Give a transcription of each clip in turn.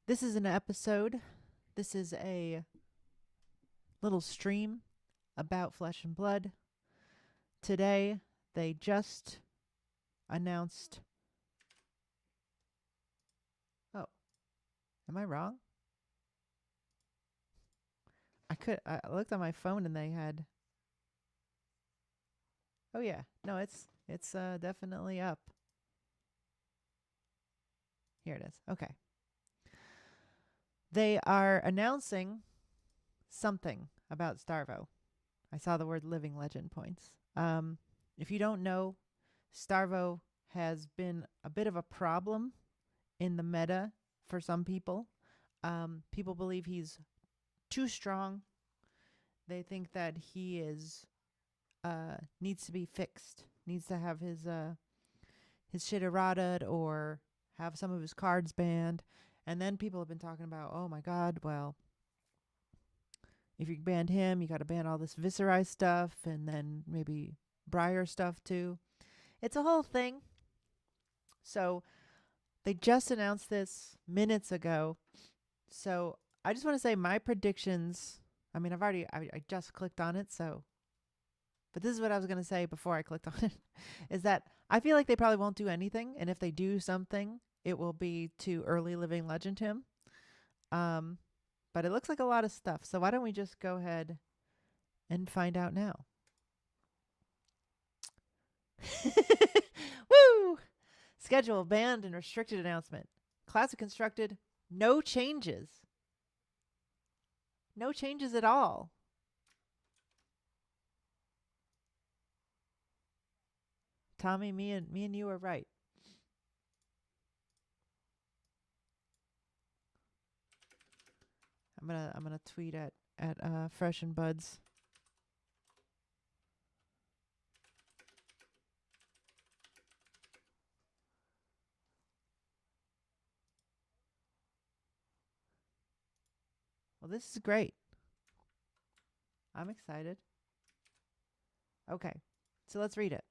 This is an episode. This is a little stream about Flesh and Blood. Today, they just announced. Oh, am I wrong? I looked on my phone and they had. Oh yeah, no, it's definitely up. Here it is. Okay, they are announcing something about Starvo. I saw the word living legend points. If you don't know, Starvo has been a bit of a problem in the meta for some people. People believe he's too strong. They think that he is needs to be fixed. Needs to have his shit errata or have some of his cards banned. And then people have been talking about, oh my god, well, if you banned him, you got to ban all this Viscerai stuff and then maybe Briar stuff too. It's a whole thing. So they just announced this minutes ago. So I just want to say my predictions. I mean, I just clicked on it. So, but this is what I was going to say before I clicked on it is that I feel like they probably won't do anything. And if they do something, it will be to early living legend him. Um, but it looks like a lot of stuff. So why don't we just go ahead and find out now? Woo! Schedule, banned, and restricted announcement. Classic constructed, no changes. No changes at all. Tommy, me and you are right. I'm gonna tweet at Fresh and Buds. Well, this is great. I'm excited. Okay, so let's read it.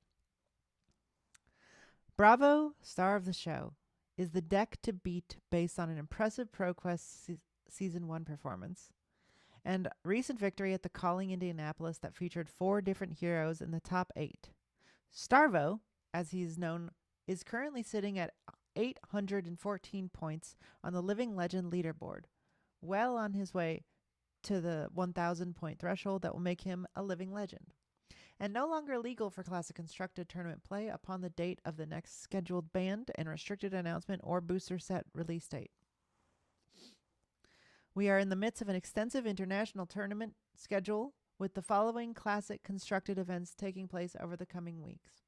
Bravo, star of the show, is the deck to beat based on an impressive ProQuest Season 1 performance and recent victory at the Calling Indianapolis that featured 4 different heroes in the top 8. Starvo, as he's known, is currently sitting at 814 points on the Living Legend leaderboard, well on his way to the 1,000 point threshold that will make him a living legend, and no longer legal for Classic Constructed tournament play upon the date of the next scheduled banned and restricted announcement or booster set release date. We are in the midst of an extensive international tournament schedule with the following Classic Constructed events taking place over the coming weeks.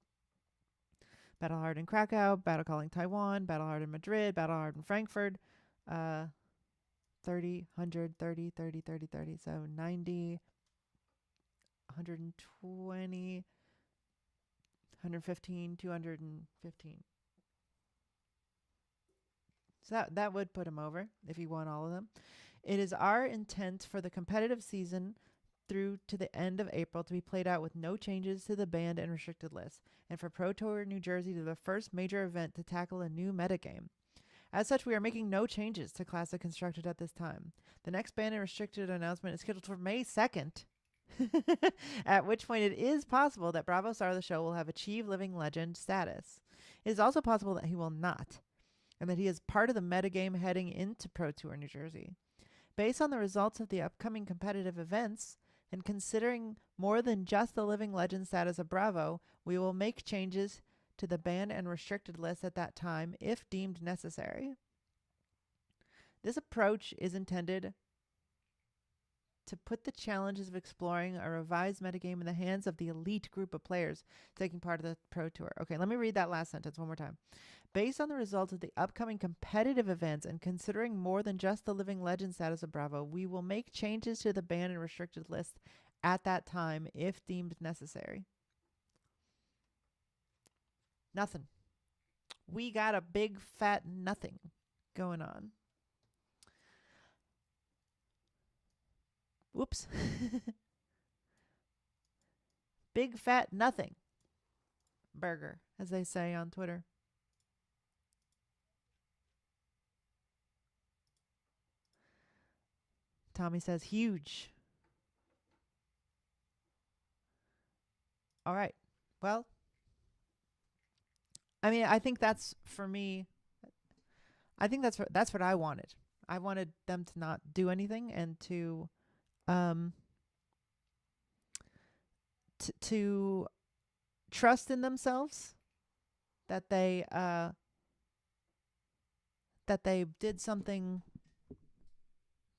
Battle Hard in Krakow, Battle Calling Taiwan, Battle Hard in Madrid, Battle Hard in Frankfurt, 30, 100, 30, 30, 30, 30. So 90, 120, 115, 215. So that would put him over if he won all of them. It is our intent for the competitive season through to the end of April to be played out with no changes to the banned and restricted list, and for Pro Tour New Jersey to be the first major event to tackle a new metagame. As such, we are making no changes to Classic Constructed at this time. The next banned and restricted announcement is scheduled for May 2nd, at which point it is possible that Bravo Star of the Show will have achieved Living Legend status. It is also possible that he will not, and that he is part of the metagame heading into Pro Tour New Jersey. Based on the results of the upcoming competitive events, and considering more than just the Living Legend status of Bravo, we will make changes to the banned and restricted list at that time if deemed necessary. This approach is intended to put the challenges of exploring a revised metagame in the hands of the elite group of players taking part of the Pro Tour. Okay, let me read that last sentence one more time. Based on the results of the upcoming competitive events and considering more than just the Living Legend status of Bravo, we will make changes to the banned and restricted list at that time if deemed necessary. Nothing. We got a big fat nothing going on. Whoops. Big fat nothing burger, as they say on Twitter. Tommy says huge. All right. Well, I mean, I think that's for me. I think that's what I wanted. I wanted them to not do anything and um to trust in themselves that they did something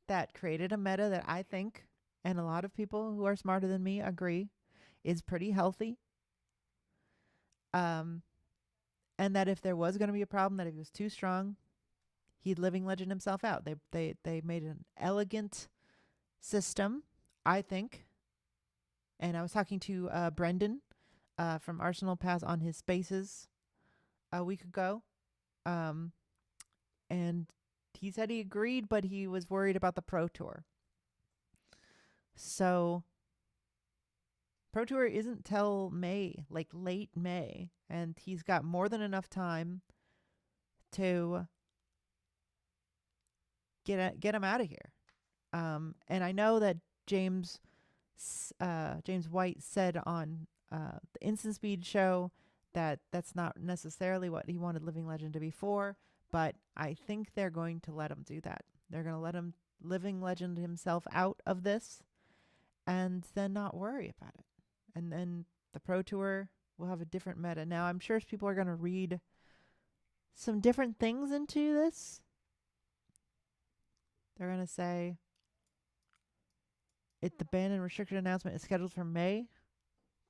that created a meta that I think, and a lot of people who are smarter than me agree, is pretty healthy. Um, and that if there was going to be a problem, that if he was too strong, he'd living legend himself out. They made an elegant system, I think. And I was talking to Brendan from Arsenal Pass on his Spaces a week ago, um, and he said he agreed, but he was worried about the Pro Tour. So Pro Tour isn't till May, like late May, and he's got more than enough time to get him out of here. And I know that James James White said on the Instant Speed show that that's not necessarily what he wanted Living Legend to be for, but I think they're going to let him do that. They're going to let him Living Legend himself out of this and then not worry about it. And then the Pro Tour will have a different meta. Now, I'm sure people are going to read some different things into this. They're going to say the ban and restricted announcement is scheduled for May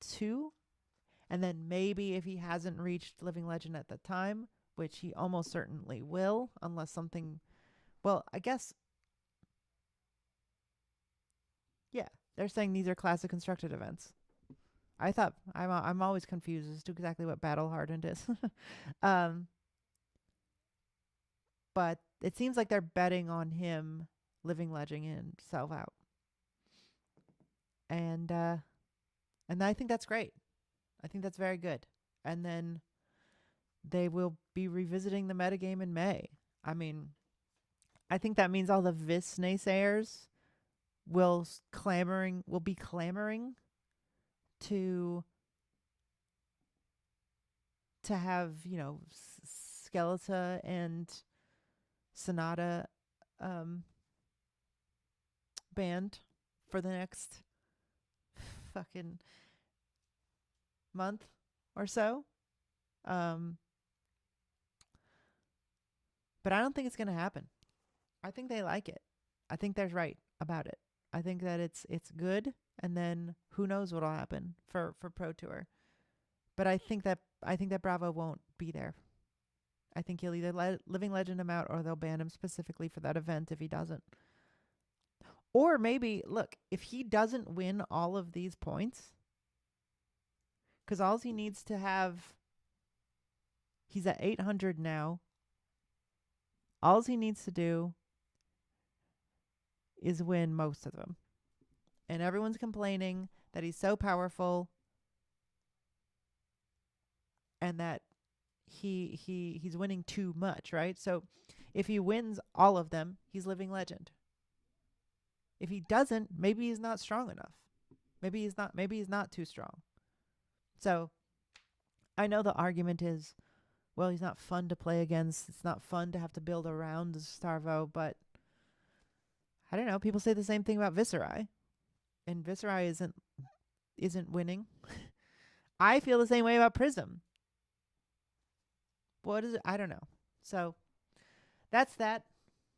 2. And then maybe if he hasn't reached Living Legend at the time, which he almost certainly will, unless something. Well, I guess. Yeah, they're saying these are classic constructed events. I thought I'm always confused as to exactly what battle hardened is. um, but it seems like they're betting on him Living Legend himself out, and I think that's great. I think that's very good. And then they will be revisiting the metagame in May. I mean, I think that means all the Vis naysayers will be clamoring to have, Skeletor and Sonata banned for the next fucking month or so. But I don't think it's going to happen. I think they like it. I think they're right about it. I think that it's good, and then who knows what'll happen for Pro Tour. But I think that Bravo won't be there. I think he'll either Living Legend him out, or they'll ban him specifically for that event if he doesn't. Or maybe, look, if he doesn't win all of these points, because all he needs to have, he's at 800 now. All he needs to do is win most of them. And everyone's complaining that he's so powerful and that he's winning too much, right? So if he wins all of them, he's Living Legend. If he doesn't, maybe he's not strong enough. Maybe he's not too strong. So I know the argument is, well, he's not fun to play against. It's not fun to have to build around Starvo, but I don't know. People say the same thing about Viserai, and Viserai isn't winning. I feel the same way about Prism. What is it? I don't know. So that's that.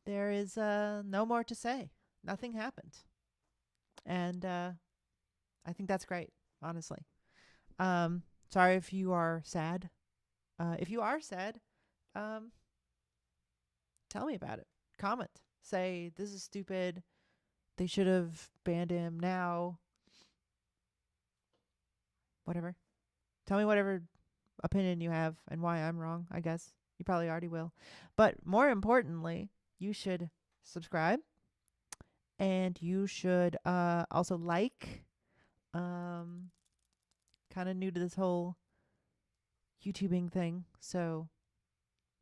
There is no more to say. Nothing happened. And I think that's great, honestly. Sorry if you are sad. If you are sad, tell me about it. Comment. Say, this is stupid. They should have banned him now. Whatever. Tell me whatever opinion you have and why I'm wrong, I guess. You probably already will. But more importantly, you should subscribe. And you should also like. Kind of new to this whole YouTubing thing. So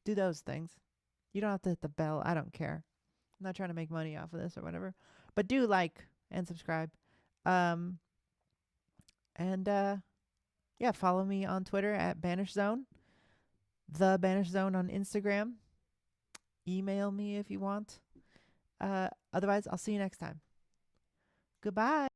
do those things. You don't have to hit the bell. I don't care. I'm not trying to make money off of this or whatever. But do like and subscribe. Um and yeah, follow me on Twitter at Banish Zone. The Banish Zone on Instagram. Email me if you want. Otherwise, I'll see you next time. Goodbye.